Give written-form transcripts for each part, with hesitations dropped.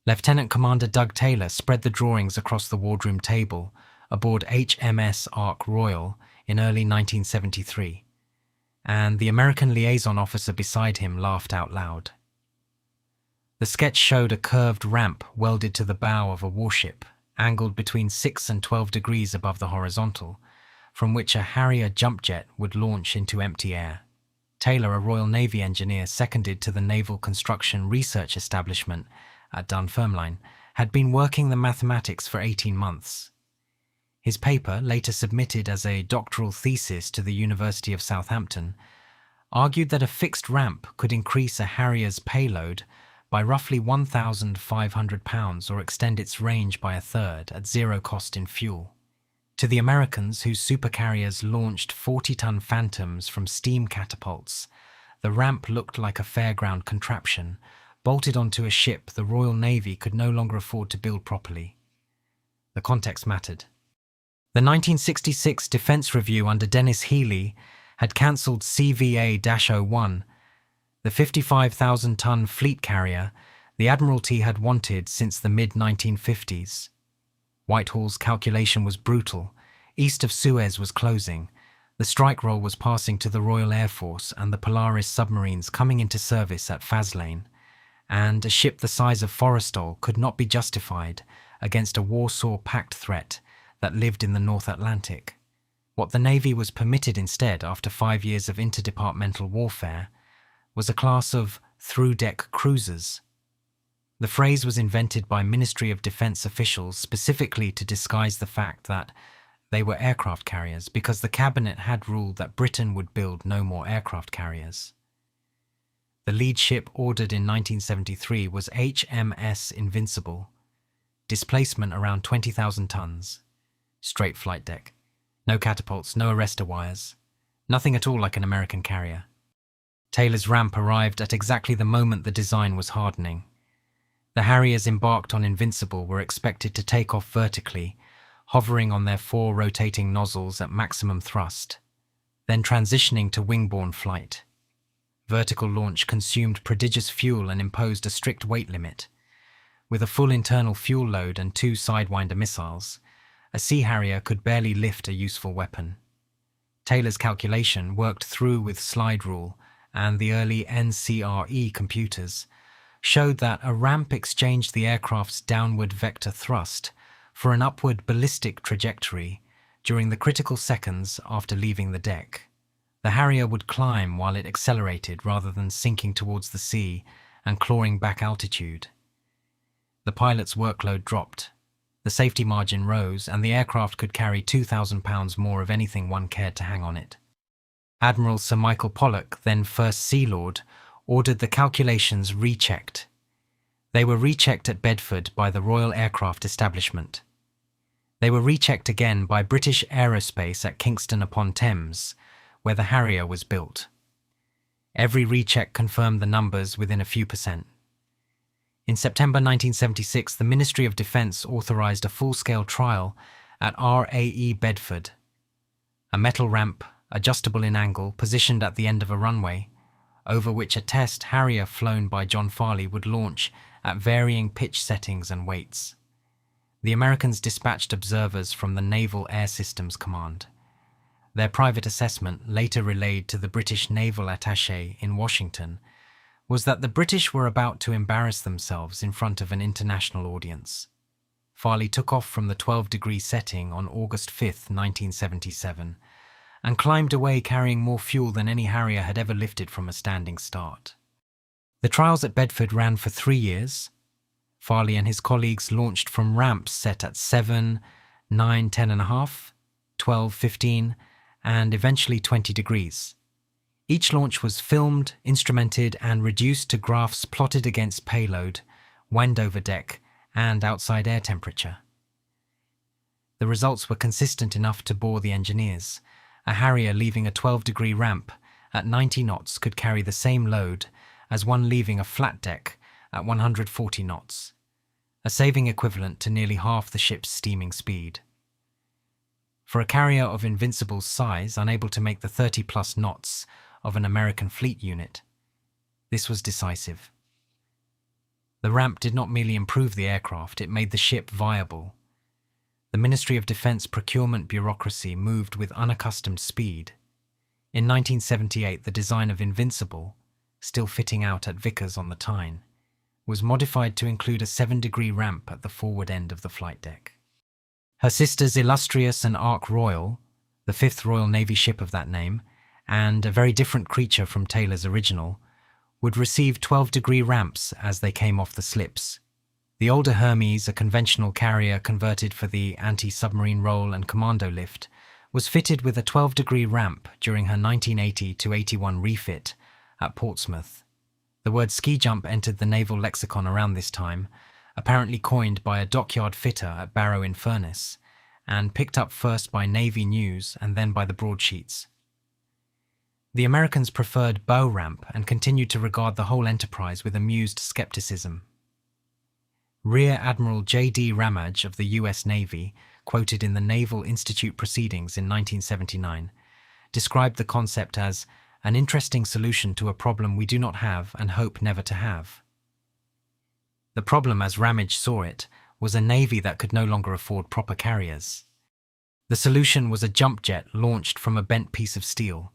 Lieutenant Commander Doug Taylor spread the drawings across the wardroom table aboard HMS Ark Royal in early 1973, and the American liaison officer beside him laughed out loud. The sketch showed a curved ramp welded to the bow of a warship, angled between 6 and 12 degrees above the horizontal, from which a Harrier jump jet would launch into empty air. Taylor, a Royal Navy engineer seconded to the Naval Construction Research Establishment at Dunfermline, had been working the mathematics for 18 months. His paper, later submitted as a doctoral thesis to the University of Southampton, argued that a fixed ramp could increase a Harrier's payload by roughly 1,500 pounds or extend its range by a third at zero cost in fuel. To the Americans, whose supercarriers launched 40-ton Phantoms from steam catapults, the ramp looked like a fairground contraption, bolted onto a ship the Royal Navy could no longer afford to build properly. The context mattered. The 1966 Defence Review under Dennis Healey had cancelled CVA-01, the 55,000-ton fleet carrier the Admiralty had wanted since the mid-1950s. Whitehall's calculation was brutal. East of Suez was closing. The strike roll was passing to the Royal Air Force and the Polaris submarines coming into service at Faslane, and a ship the size of Forrestal could not be justified against a Warsaw Pact threat that lived in the North Atlantic. What the Navy was permitted instead, after 5 years of interdepartmental warfare, was a class of through-deck cruisers. The phrase was invented by Ministry of Defence officials specifically to disguise the fact that they were aircraft carriers, because the Cabinet had ruled that Britain would build no more aircraft carriers. The lead ship ordered in 1973 was HMS Invincible. Displacement around 20,000 tons. Straight flight deck. No catapults, no arrestor wires. Nothing at all like an American carrier. Taylor's ramp arrived at exactly the moment the design was hardening. The Harriers embarked on Invincible were expected to take off vertically, hovering on their 4 rotating nozzles at maximum thrust, then transitioning to wing-borne flight. Vertical launch consumed prodigious fuel and imposed a strict weight limit. With a full internal fuel load and 2 Sidewinder missiles, a Sea Harrier could barely lift a useful weapon. Taylor's calculation, worked through with slide rule and the early NCRE computers, showed that a ramp exchanged the aircraft's downward vector thrust for an upward ballistic trajectory during the critical seconds after leaving the deck. The Harrier would climb while it accelerated rather than sinking towards the sea and clawing back altitude. The pilot's workload dropped. The safety margin rose, and the aircraft could carry 2,000 pounds more of anything one cared to hang on it. Admiral Sir Michael Pollock, then First Sea Lord, ordered the calculations rechecked. They were rechecked at Bedford by the Royal Aircraft Establishment. They were rechecked again by British Aerospace at Kingston upon Thames, where the Harrier was built. Every recheck confirmed the numbers within a few percent. In September 1976, the Ministry of Defence authorised a full-scale trial at RAE Bedford. A metal ramp, adjustable in angle, positioned at the end of a runway, over which a test Harrier flown by John Farley would launch at varying pitch settings and weights. The Americans dispatched observers from the Naval Air Systems Command. Their private assessment, later relayed to the British Naval Attaché in Washington, was that the British were about to embarrass themselves in front of an international audience. Farley took off from the 12-degree setting on August 5, 1977, and climbed away carrying more fuel than any Harrier had ever lifted from a standing start. The trials at Bedford ran for 3 years. Farley and his colleagues launched from ramps set at 7, 9, 10.5, 12, 15, and eventually 20 degrees. Each launch was filmed, instrumented, and reduced to graphs plotted against payload, wind over deck, and outside air temperature. The results were consistent enough to bore the engineers. A Harrier leaving a 12-degree ramp at 90 knots could carry the same load as one leaving a flat deck at 140 knots, a saving equivalent to nearly half the ship's steaming speed. For a carrier of Invincible's size, unable to make the 30-plus knots of an American fleet unit, this was decisive. The ramp did not merely improve the aircraft, it made the ship viable. The Ministry of Defense procurement bureaucracy moved with unaccustomed speed. In 1978, the design of Invincible, still fitting out at Vickers on the Tyne, was modified to include a 7-degree ramp at the forward end of the flight deck. Her sisters Illustrious and Ark Royal, the 5th Royal Navy ship of that name, and a very different creature from Taylor's original, would receive 12-degree ramps as they came off the slips. The older Hermes, a conventional carrier converted for the anti-submarine role and commando lift, was fitted with a 12-degree ramp during her 1980-81 refit at Portsmouth. The word ski jump entered the naval lexicon around this time, apparently coined by a dockyard fitter at Barrow-in-Furness, and picked up first by Navy News and then by the broadsheets. The Americans preferred bow ramp and continued to regard the whole enterprise with amused skepticism. Rear Admiral J.D. Ramage of the U.S. Navy, quoted in the Naval Institute Proceedings in 1979, described the concept as an interesting solution to a problem we do not have and hope never to have. The problem, as Ramage saw it, was a navy that could no longer afford proper carriers. The solution was a jump jet launched from a bent piece of steel.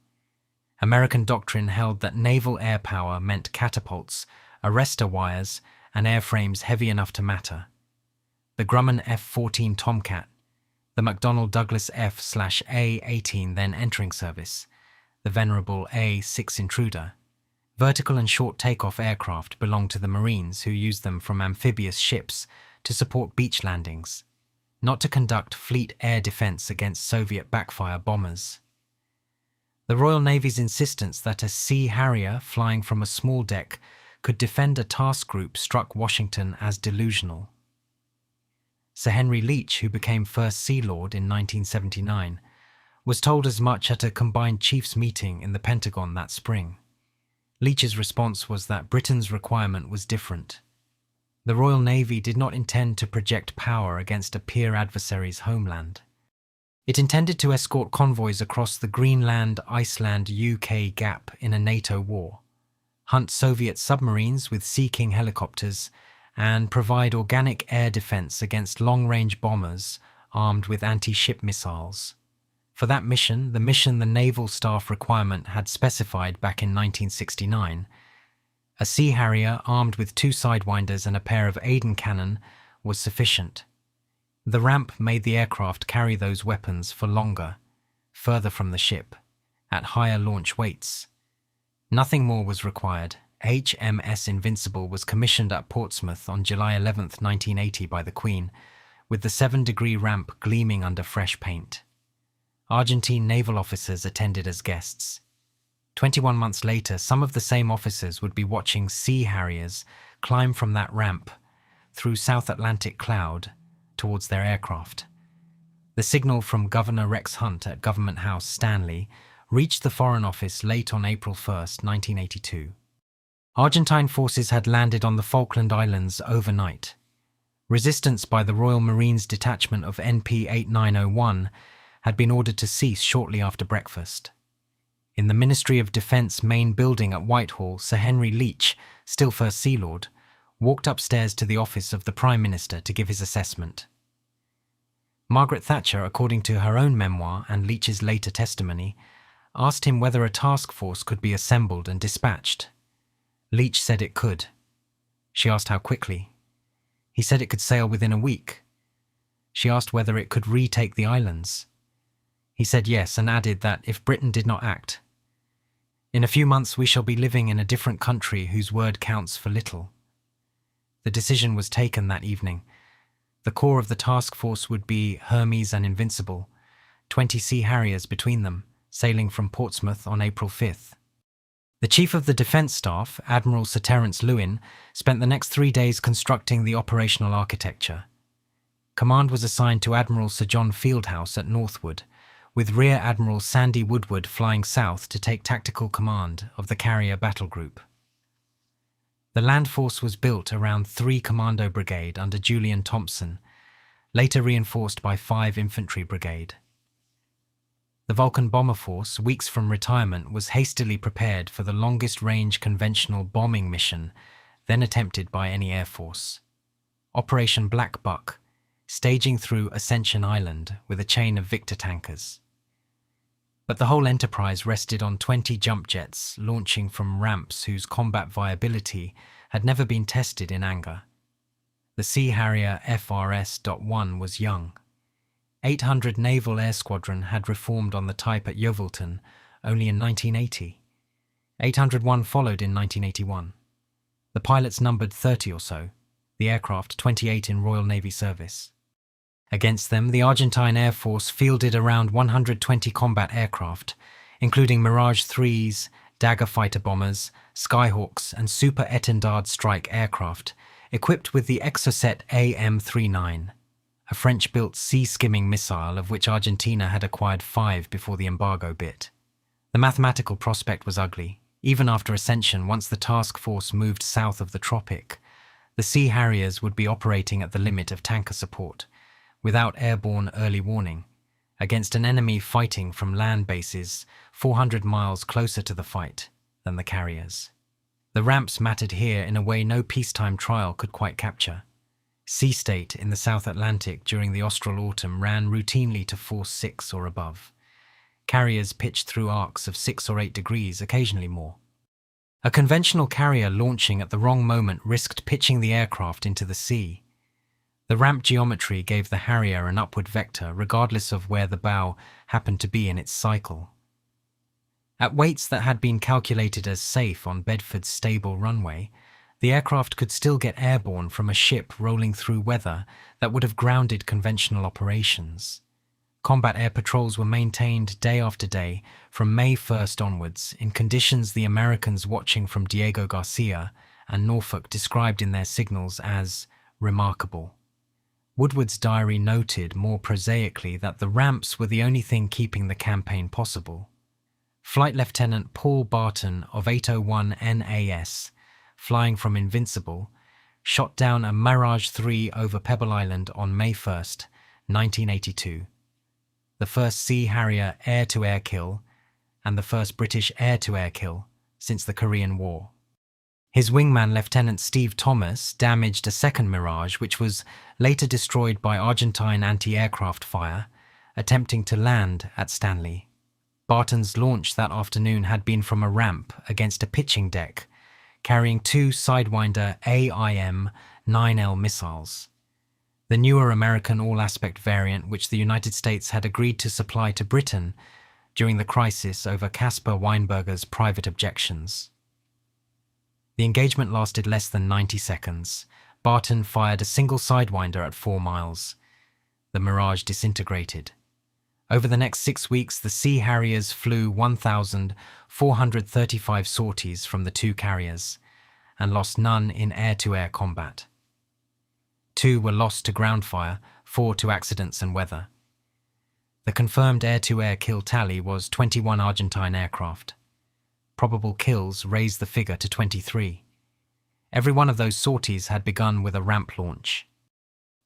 American doctrine held that naval air power meant catapults, arrestor wires, and airframes heavy enough to matter. The Grumman F-14 Tomcat, the McDonnell Douglas F/A-18 then entering service, the venerable A-6 Intruder. Vertical and short takeoff aircraft belonged to the Marines, who used them from amphibious ships to support beach landings, not to conduct fleet air defense against Soviet backfire bombers. The Royal Navy's insistence that a Sea Harrier flying from a small deck could defend a task group struck Washington as delusional. Sir Henry Leach, who became First Sea Lord in 1979, was told as much at a combined chiefs meeting in the Pentagon that spring. Leach's response was that Britain's requirement was different. The Royal Navy did not intend to project power against a peer adversary's homeland. It intended to escort convoys across the Greenland-Iceland-UK gap in a NATO war, hunt Soviet submarines with Sea King helicopters, and provide organic air defense against long-range bombers armed with anti-ship missiles. For that mission, the Naval Staff requirement had specified back in 1969, a Sea Harrier armed with 2 sidewinders and a pair of Aden cannon was sufficient. The ramp made the aircraft carry those weapons for longer, further from the ship, at higher launch weights. Nothing more was required. HMS Invincible was commissioned at Portsmouth on July 11, 1980 by the Queen, with the 7-degree ramp gleaming under fresh paint. Argentine naval officers attended as guests. 21 months later, some of the same officers would be watching Sea Harriers climb from that ramp through South Atlantic cloud towards their aircraft. The signal from Governor Rex Hunt at Government House, Stanley, reached the Foreign Office late on April 1, 1982. Argentine forces had landed on the Falkland Islands overnight. Resistance by the Royal Marines detachment of NP 8901 had been ordered to cease shortly after breakfast. In the Ministry of Defence main building at Whitehall, Sir Henry Leach, still First Sea Lord, walked upstairs to the office of the Prime Minister to give his assessment. Margaret Thatcher, according to her own memoir and Leach's later testimony, asked him whether a task force could be assembled and dispatched. Leach said it could. She asked how quickly. He said it could sail within a week. She asked whether it could retake the islands. He said yes, and added that if Britain did not act, in a few months we shall be living in a different country whose word counts for little. The decision was taken that evening. The core of the task force would be Hermes and Invincible, 20 Sea Harriers between them, sailing from Portsmouth on April 5th. The Chief of the Defence Staff, Admiral Sir Terence Lewin, spent the next 3 days constructing the operational architecture. Command was assigned to Admiral Sir John Fieldhouse at Northwood, with Rear Admiral Sandy Woodward flying south to take tactical command of the Carrier Battle Group. The land force was built around 3 Commando Brigade under Julian Thompson, later reinforced by 5 Infantry Brigade. The Vulcan Bomber Force, weeks from retirement, was hastily prepared for the longest-range conventional bombing mission then attempted by any air force. Operation Black Buck, staging through Ascension Island with a chain of Victor tankers. But the whole enterprise rested on 20 jump jets launching from ramps whose combat viability had never been tested in anger. The Sea Harrier FRS.1 was young. 800 Naval Air Squadron had reformed on the type at Yeovilton only in 1980. 801 followed in 1981. The pilots numbered 30 or so, the aircraft 28 in Royal Navy service. Against them, the Argentine Air Force fielded around 120 combat aircraft, including Mirage 3s, Dagger fighter bombers, Skyhawks, and Super Étendard strike aircraft, equipped with the Exocet AM-39, a French-built sea-skimming missile of which Argentina had acquired 5 before the embargo bit. The mathematical prospect was ugly. Even after Ascension, once the task force moved south of the tropic, the Sea Harriers would be operating at the limit of tanker support, without airborne early warning, against an enemy fighting from land bases 400 miles closer to the fight than the carriers. The ramps mattered here in a way no peacetime trial could quite capture. Sea state in the South Atlantic during the austral autumn ran routinely to force 6 or above. Carriers pitched through arcs of 6 or 8 degrees, occasionally more. A conventional carrier launching at the wrong moment risked pitching the aircraft into the sea. The ramp geometry gave the Harrier an upward vector regardless of where the bow happened to be in its cycle. At weights that had been calculated as safe on Bedford's stable runway, the aircraft could still get airborne from a ship rolling through weather that would have grounded conventional operations. Combat air patrols were maintained day after day from May 1st onwards in conditions the Americans watching from Diego Garcia and Norfolk described in their signals as remarkable. Woodward's diary noted more prosaically that the ramps were the only thing keeping the campaign possible. Flight Lieutenant Paul Barton of 801 NAS, flying from Invincible, shot down a Mirage 3 over Pebble Island on May 1st, 1982. The first Sea Harrier air-to-air kill and the first British air-to-air kill since the Korean War. His wingman, Lieutenant Steve Thomas, damaged a second Mirage which was later destroyed by Argentine anti-aircraft fire, attempting to land at Stanley. Barton's launch that afternoon had been from a ramp against a pitching deck, carrying 2 Sidewinder AIM-9L missiles. The newer American all-aspect variant which the United States had agreed to supply to Britain during the crisis over Caspar Weinberger's private objections. The engagement lasted less than 90 seconds. Barton fired a single Sidewinder at 4 miles. The Mirage disintegrated. Over the next 6 weeks, the Sea Harriers flew 1,435 sorties from the 2 carriers and lost none in air-to-air combat. 2 were lost to ground fire, 4 to accidents and weather. The confirmed air-to-air kill tally was 21 Argentine aircraft. Probable kills raised the figure to 23. Every one of those sorties had begun with a ramp launch.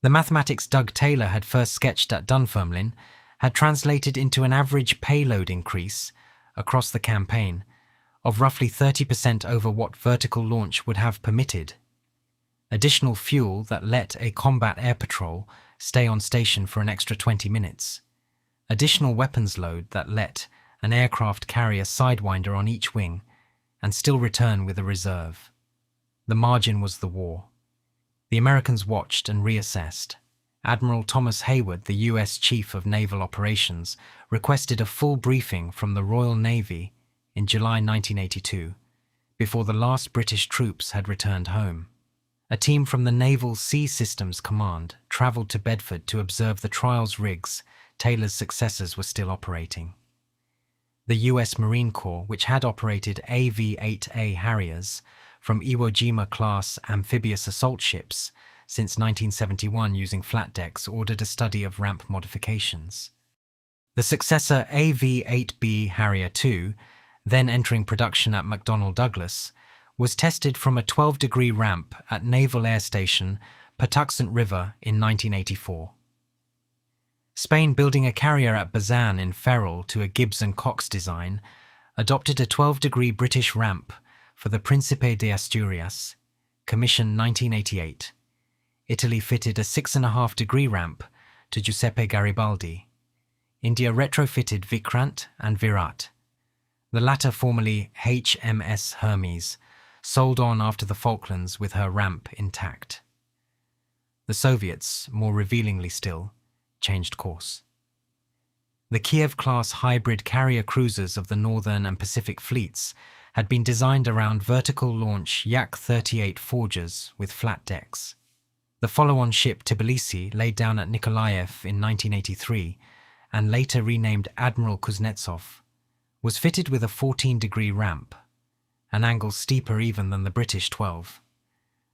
The mathematics Doug Taylor had first sketched at Dunfermline had translated into an average payload increase across the campaign of roughly 30% over what vertical launch would have permitted. Additional fuel that let a combat air patrol stay on station for an extra 20 minutes. Additional weapons load that let an aircraft carry a Sidewinder on each wing and still return with a reserve. The margin was the war. The Americans watched and reassessed. Admiral Thomas Hayward, the U.S. Chief of Naval Operations, requested a full briefing from the Royal Navy in July 1982, before the last British troops had returned home. A team from the Naval Sea Systems Command travelled to Bedford to observe the trials rigs Taylor's successors were still operating. The U.S. Marine Corps, which had operated AV-8A Harriers from Iwo Jima-class amphibious assault ships since 1971 using flat decks, ordered a study of ramp modifications. The successor AV-8B Harrier II, then entering production at McDonnell Douglas, was tested from a 12-degree ramp at Naval Air Station Patuxent River in 1984. Spain, building a carrier at Bazan in Ferrol to a Gibbs and Cox design, adopted a 12-degree British ramp for the Príncipe de Asturias, commissioned 1988. Italy fitted a 6.5-degree ramp to Giuseppe Garibaldi. India retrofitted Vikrant and Virat. The latter, formerly HMS Hermes, sold on after the Falklands with her ramp intact. The Soviets, more revealingly still, changed course. The Kiev-class hybrid carrier cruisers of the Northern and Pacific fleets had been designed around vertical launch Yak-38 forgers with flat decks. The follow-on ship Tbilisi, laid down at Nikolaev in 1983 and later renamed Admiral Kuznetsov, was fitted with a 14-degree ramp, an angle steeper even than the British 12,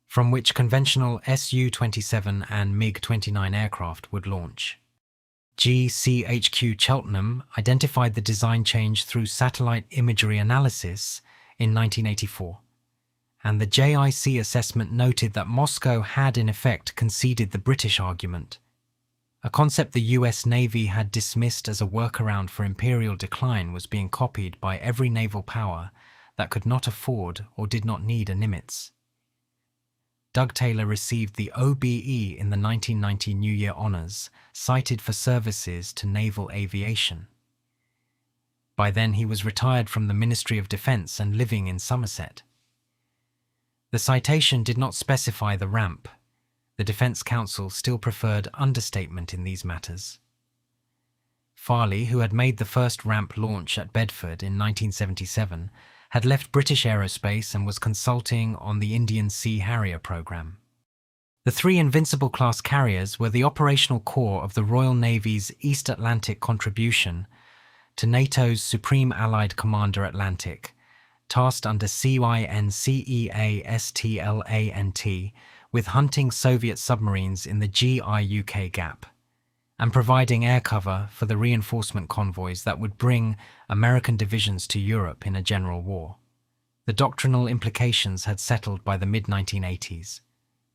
from which conventional Su-27 and MiG-29 aircraft would launch. GCHQ Cheltenham identified the design change through satellite imagery analysis in 1984, and the JIC assessment noted that Moscow had in effect conceded the British argument, a concept the US Navy had dismissed as a workaround for imperial decline was being copied by every naval power that could not afford or did not need a Nimitz. Doug Taylor received the OBE in the 1990 New Year Honours, cited for services to naval aviation. By then he was retired from the Ministry of Defence and living in Somerset. The citation did not specify the ramp. The Defence Council still preferred understatement in these matters. Farley, who had made the first ramp launch at Bedford in 1977, had left British Aerospace and was consulting on the Indian Sea Harrier program. The 3 Invincible-class carriers were the operational core of the Royal Navy's East Atlantic contribution to NATO's Supreme Allied Commander Atlantic, tasked under CYNCEASTLANT with hunting Soviet submarines in the GI-UK gap, and providing air cover for the reinforcement convoys that would bring American divisions to Europe in a general war. The doctrinal implications had settled by the mid-1980s.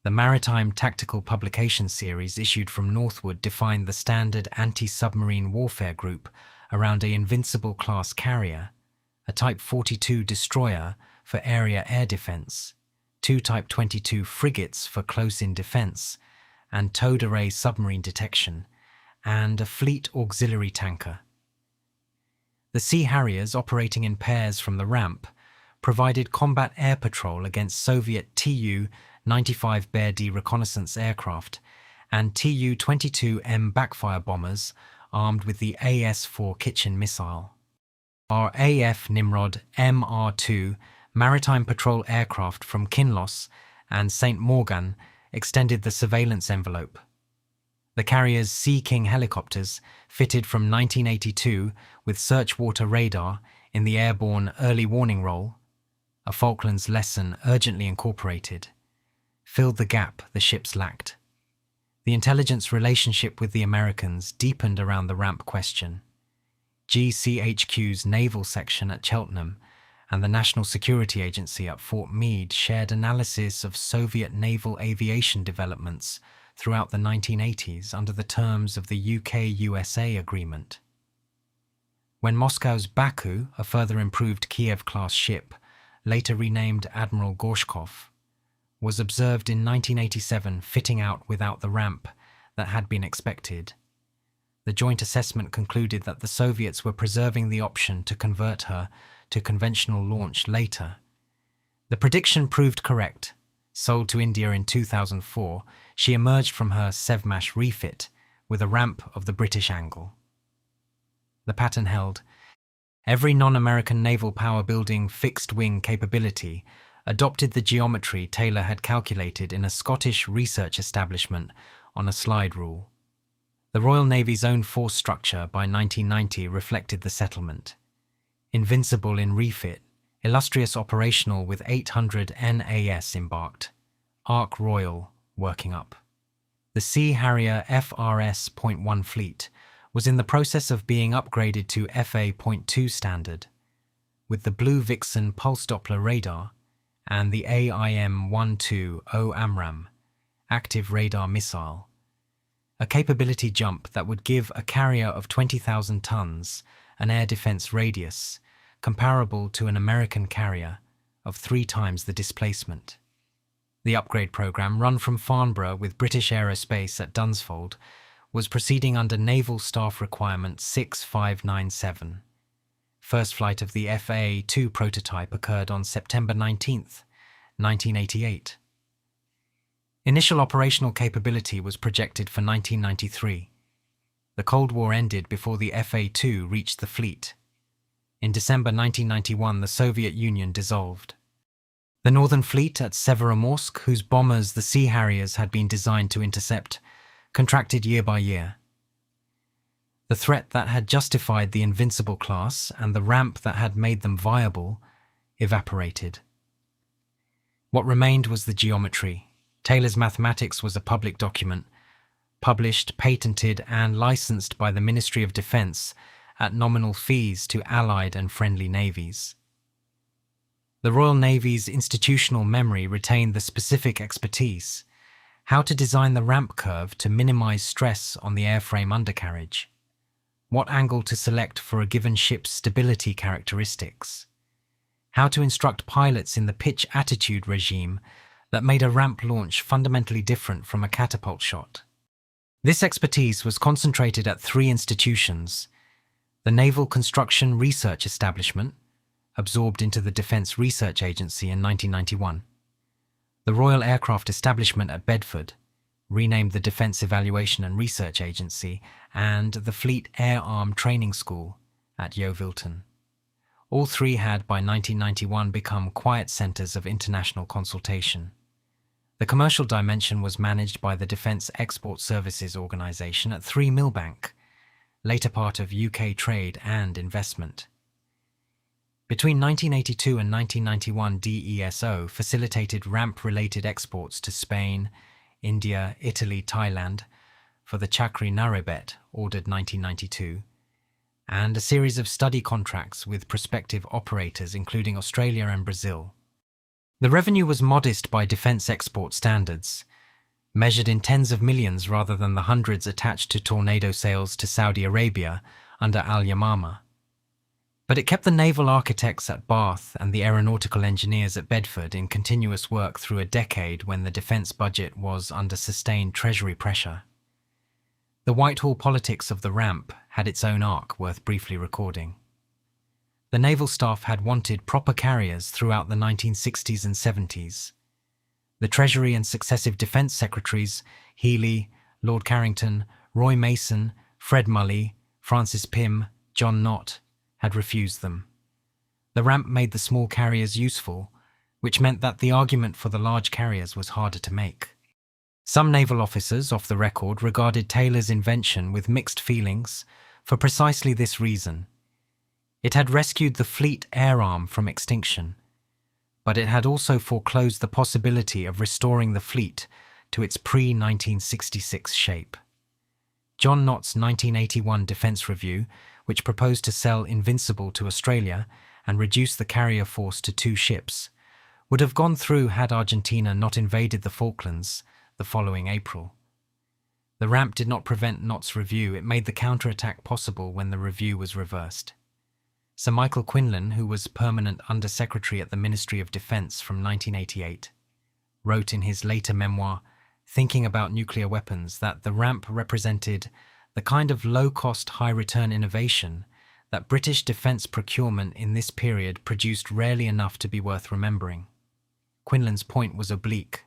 The Maritime Tactical Publication Series issued from Northwood defined the standard anti-submarine warfare group around a Invincible-class carrier, a Type 42 destroyer for area air defence, 2 Type 22 frigates for close-in defence and towed array submarine detection, and a fleet auxiliary tanker. The Sea Harriers, operating in pairs from the ramp, provided combat air patrol against Soviet Tu-95 Bear D reconnaissance aircraft and Tu-22M backfire bombers armed with the AS-4 Kitchen missile. Our AF Nimrod MR-2 maritime patrol aircraft from Kinloss and St. Morgan extended the surveillance envelope. The carrier's Sea King helicopters, fitted from 1982 with search-water radar in the airborne early warning role, a Falklands lesson urgently incorporated, filled the gap the ships lacked. The intelligence relationship with the Americans deepened around the ramp question. GCHQ's naval section at Cheltenham and the National Security Agency at Fort Meade shared analysis of Soviet naval aviation developments throughout the 1980s under the terms of the UK-USA agreement. When Moscow's Baku, a further improved Kiev-class ship, later renamed Admiral Gorshkov, was observed in 1987 fitting out without the ramp that had been expected, the joint assessment concluded that the Soviets were preserving the option to convert her to conventional launch later. The prediction proved correct. Sold to India in 2004, she emerged from her Sevmash refit with a ramp of the British angle. The pattern held. Every non-American naval power-building fixed-wing capability adopted the geometry Taylor had calculated in a Scottish research establishment on a slide rule. The Royal Navy's own force structure by 1990 reflected the settlement. Invincible in refit, illustrious operational with 800 NAS embarked, Ark Royal working up. The Sea Harrier FRS.1 fleet was in the process of being upgraded to FA.2 standard, with the Blue Vixen pulse Doppler radar and the AIM-120 AMRAAM active radar missile, a capability jump that would give a carrier of 20,000 tons an air defense radius comparable to an American carrier of 3 times the displacement. The upgrade program, run from Farnborough with British Aerospace at Dunsfold, was proceeding under Naval Staff Requirement 6597. First flight of the FA-2 prototype occurred on September 19, 1988. Initial operational capability was projected for 1993. The Cold War ended before the FA-2 reached the fleet. In December 1991, the Soviet Union dissolved. The Northern Fleet at Severomorsk, whose bombers, the Sea Harriers, had been designed to intercept, contracted year by year. The threat that had justified the Invincible class and the ramp that had made them viable evaporated. What remained was the geometry. Taylor's mathematics was a public document, published, patented, and licensed by the Ministry of Defense at nominal fees to Allied and friendly navies. The Royal Navy's institutional memory retained the specific expertise: how to design the ramp curve to minimize stress on the airframe undercarriage, what angle to select for a given ship's stability characteristics, how to instruct pilots in the pitch attitude regime that made a ramp launch fundamentally different from a catapult shot. This expertise was concentrated at three institutions: the Naval Construction Research Establishment, absorbed into the Defence Research Agency in 1991, the Royal Aircraft Establishment at Bedford, renamed the Defence Evaluation and Research Agency, and the Fleet Air Arm Training School at Yeovilton. All three had by 1991 become quiet centres of international consultation. The commercial dimension was managed by the Defence Export Services Organisation at 3 Millbank, later part of UK Trade and Investment. Between 1982 and 1991, DESO facilitated ramp-related exports to Spain, India, Italy, Thailand for the Chakri Narrabet, ordered 1992, and a series of study contracts with prospective operators including Australia and Brazil. The revenue was modest by defence export standards, measured in tens of millions rather than the hundreds attached to Tornado sales to Saudi Arabia under Al-Yamama. But it kept the naval architects at Bath and the aeronautical engineers at Bedford in continuous work through a decade when the defence budget was under sustained treasury pressure. The Whitehall politics of the ramp had its own arc worth briefly recording. The naval staff had wanted proper carriers throughout the 1960s and 70s. The Treasury and successive defence secretaries, Healy, Lord Carrington, Roy Mason, Fred Mulley, Francis Pym, John Nott, had refused them. The ramp made the small carriers useful, which meant that the argument for the large carriers was harder to make. Some naval officers, off the record, regarded Taylor's invention with mixed feelings for precisely this reason. It had rescued the fleet air arm from extinction, but it had also foreclosed the possibility of restoring the fleet to its pre-1966 shape. John Nott's 1981 Defence Review, which proposed to sell Invincible to Australia and reduce the carrier force to 2 ships, would have gone through had Argentina not invaded the Falklands the following April. The ramp did not prevent Nott's review, it made the counterattack possible when the review was reversed. Sir Michael Quinlan, who was permanent Under-Secretary at the Ministry of Defence from 1988, wrote in his later memoir, Thinking About Nuclear Weapons, that the ramp represented the kind of low-cost, high-return innovation that British defence procurement in this period produced rarely enough to be worth remembering. Quinlan's point was oblique.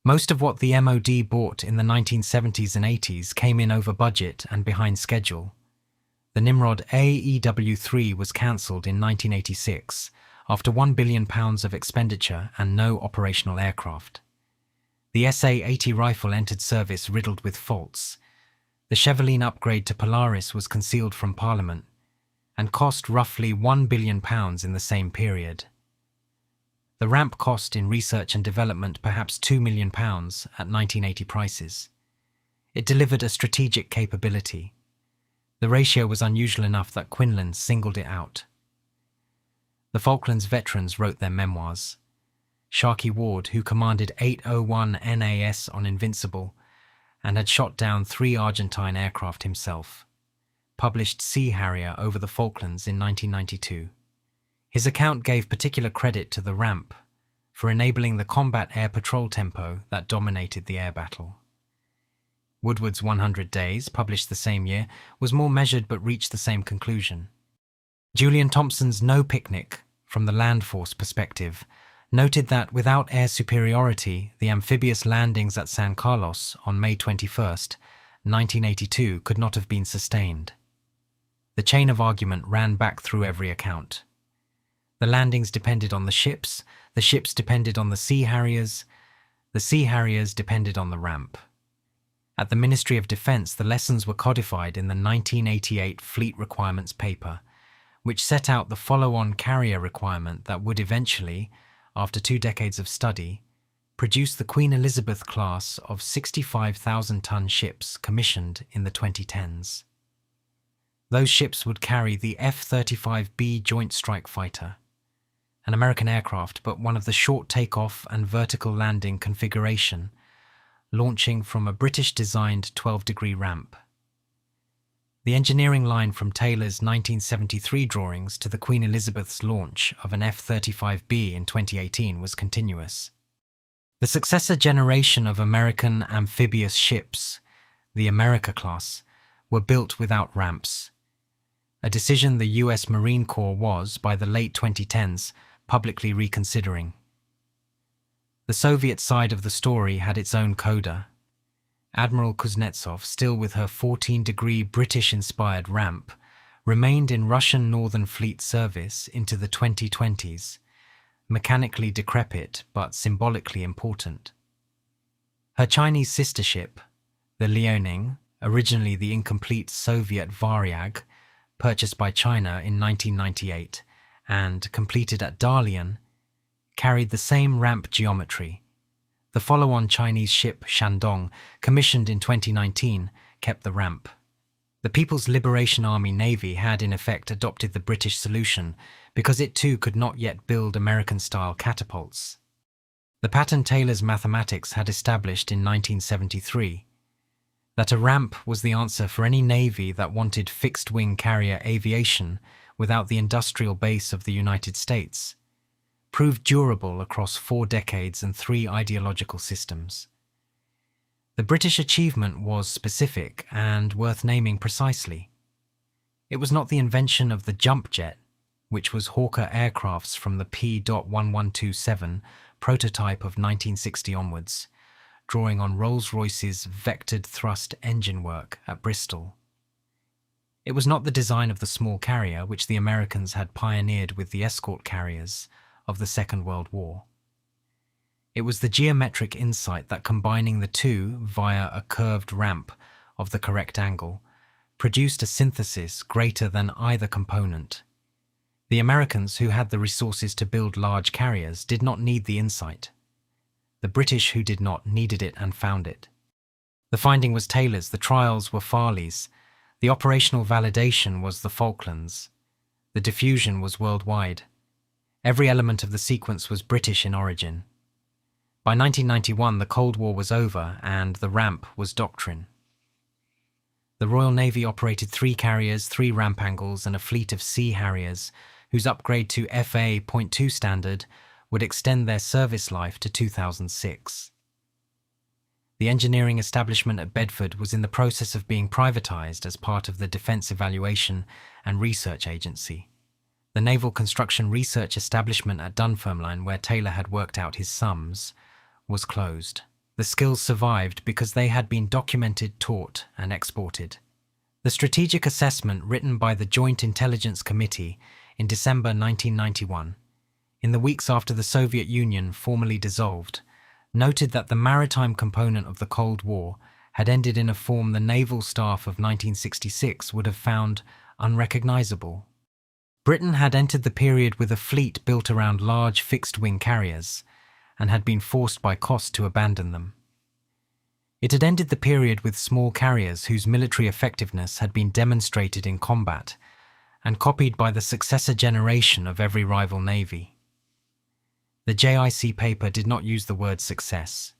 Most of what the MOD bought in the 1970s and 80s came in over budget and behind schedule. The Nimrod AEW-3 was cancelled in 1986 after £1 billion of expenditure and no operational aircraft. The SA-80 rifle entered service riddled with faults. The Cheveline upgrade to Polaris was concealed from Parliament and cost roughly £1 billion in the same period. The ramp cost in research and development perhaps £2 million at 1980 prices. It delivered a strategic capability. The ratio was unusual enough that Quinlan singled it out. The Falklands veterans wrote their memoirs. Sharkey Ward, who commanded 801 NAS on Invincible and had shot down 3 Argentine aircraft himself, published Sea Harrier over the Falklands in 1992. His account gave particular credit to the ramp for enabling the combat air patrol tempo that dominated the air battle. Woodward's 100 Days, published the same year, was more measured but reached the same conclusion. Julian Thompson's No Picnic, from the land force perspective, noted that without air superiority, the amphibious landings at San Carlos on May 21, 1982 could not have been sustained. The chain of argument ran back through every account. The landings depended on the ships depended on the Sea Harriers depended on the ramp. At the Ministry of Defense, the lessons were codified in the 1988 Fleet Requirements paper, which set out the follow-on carrier requirement that would eventually, after 2 decades of study, produce the Queen Elizabeth class of 65,000-ton ships commissioned in the 2010s. Those ships would carry the F-35B Joint Strike Fighter, an American aircraft but one of the short takeoff and vertical landing configuration, launching from a British-designed 12-degree ramp. The engineering line from Taylor's 1973 drawings to the Queen Elizabeth's launch of an F-35B in 2018 was continuous. The successor generation of American amphibious ships, the America class, were built without ramps, a decision the US Marine Corps was, by the late 2010s, publicly reconsidering. The Soviet side of the story had its own coda. Admiral Kuznetsov, still with her 14-degree British-inspired ramp, remained in Russian Northern Fleet service into the 2020s, mechanically decrepit but symbolically important. Her Chinese sister ship, the Liaoning, originally the incomplete Soviet Varyag, purchased by China in 1998 and completed at Dalian, carried the same ramp geometry. The follow-on Chinese ship Shandong, commissioned in 2019, kept the ramp. The People's Liberation Army Navy had in effect adopted the British solution because it too could not yet build American-style catapults. The pattern Taylor's mathematics had established in 1973 that a ramp was the answer for any navy that wanted fixed-wing carrier aviation without the industrial base of the United States, proved durable across 4 decades and 3 ideological systems. The British achievement was specific and worth naming precisely. It was not the invention of the jump jet, which was Hawker aircrafts from the P.1127 prototype of 1960 onwards, drawing on Rolls-Royce's vectored thrust engine work at Bristol. It was not the design of the small carrier which the Americans had pioneered with the escort carriers of the Second World War. It was the geometric insight that combining the two via a curved ramp of the correct angle produced a synthesis greater than either component. The Americans, who had the resources to build large carriers, did not need the insight. The British, who did not, needed it and found it. The finding was Taylor's, the trials were Farley's, the operational validation was the Falklands, the diffusion was worldwide. Every element of the sequence was British in origin. By 1991, the Cold War was over and the ramp was doctrine. The Royal Navy operated 3 carriers, 3 ramp angles and a fleet of Sea Harriers, whose upgrade to FA.2 standard would extend their service life to 2006. The engineering establishment at Bedford was in the process of being privatised as part of the Defence Evaluation and Research Agency. The Naval Construction Research Establishment at Dunfermline, where Taylor had worked out his sums, was closed. The skills survived because they had been documented, taught, and exported. The strategic assessment written by the Joint Intelligence Committee in December 1991, in the weeks after the Soviet Union formally dissolved, noted that the maritime component of the Cold War had ended in a form the naval staff of 1966 would have found unrecognizable. Britain had entered the period with a fleet built around large fixed-wing carriers and had been forced by cost to abandon them. It had ended the period with small carriers whose military effectiveness had been demonstrated in combat and copied by the successor generation of every rival navy. The JIC paper did not use the word success.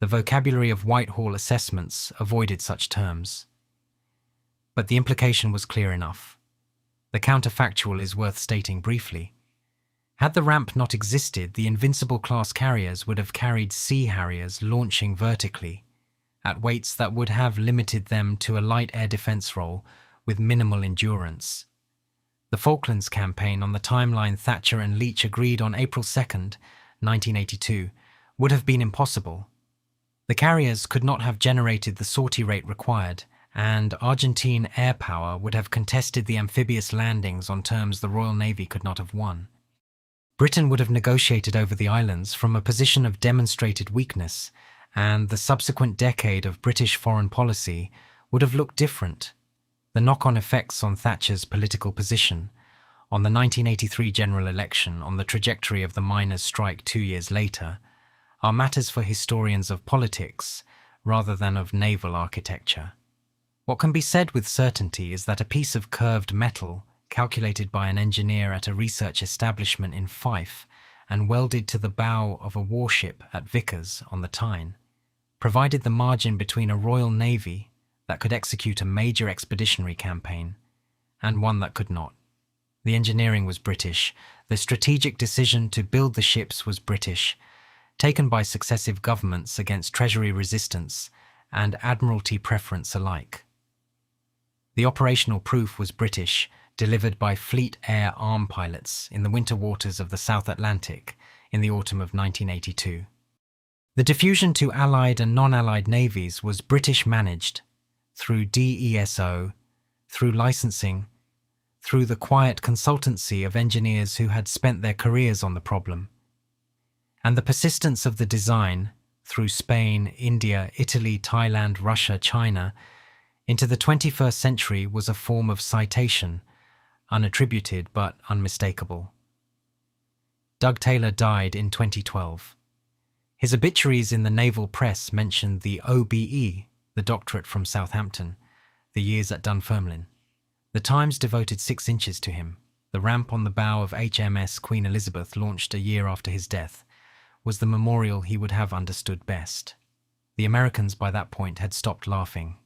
The vocabulary of Whitehall assessments avoided such terms. But the implication was clear enough. The counterfactual is worth stating briefly. Had the ramp not existed, the Invincible-class carriers would have carried Sea Harriers launching vertically, at weights that would have limited them to a light air defense role with minimal endurance. The Falklands Campaign, on the timeline Thatcher and Leach agreed on April 2nd, 1982, would have been impossible. The carriers could not have generated the sortie rate required, and Argentine air power would have contested the amphibious landings on terms the Royal Navy could not have won. Britain would have negotiated over the islands from a position of demonstrated weakness, and the subsequent decade of British foreign policy would have looked different. The knock-on effects on Thatcher's political position, on the 1983 general election, on the trajectory of the miners' strike 2 years later, are matters for historians of politics rather than of naval architecture. What can be said with certainty is that a piece of curved metal, calculated by an engineer at a research establishment in Fife and welded to the bow of a warship at Vickers on the Tyne, provided the margin between a Royal Navy that could execute a major expeditionary campaign and one that could not. The engineering was British, the strategic decision to build the ships was British, taken by successive governments against Treasury resistance and Admiralty preference alike. The operational proof was British, delivered by Fleet Air Arm pilots in the winter waters of the South Atlantic in the autumn of 1982. The diffusion to Allied and non-Allied navies was British managed, through DESO, through licensing, through the quiet consultancy of engineers who had spent their careers on the problem. And the persistence of the design, through Spain, India, Italy, Thailand, Russia, China, into the 21st century was a form of citation, unattributed but unmistakable. Doug Taylor died in 2012. His obituaries in the naval press mentioned the OBE, the doctorate from Southampton, the years at Dunfermline. The Times devoted 6 inches to him. The ramp on the bow of HMS Queen Elizabeth, launched a year after his death, was the memorial he would have understood best. The Americans by that point had stopped laughing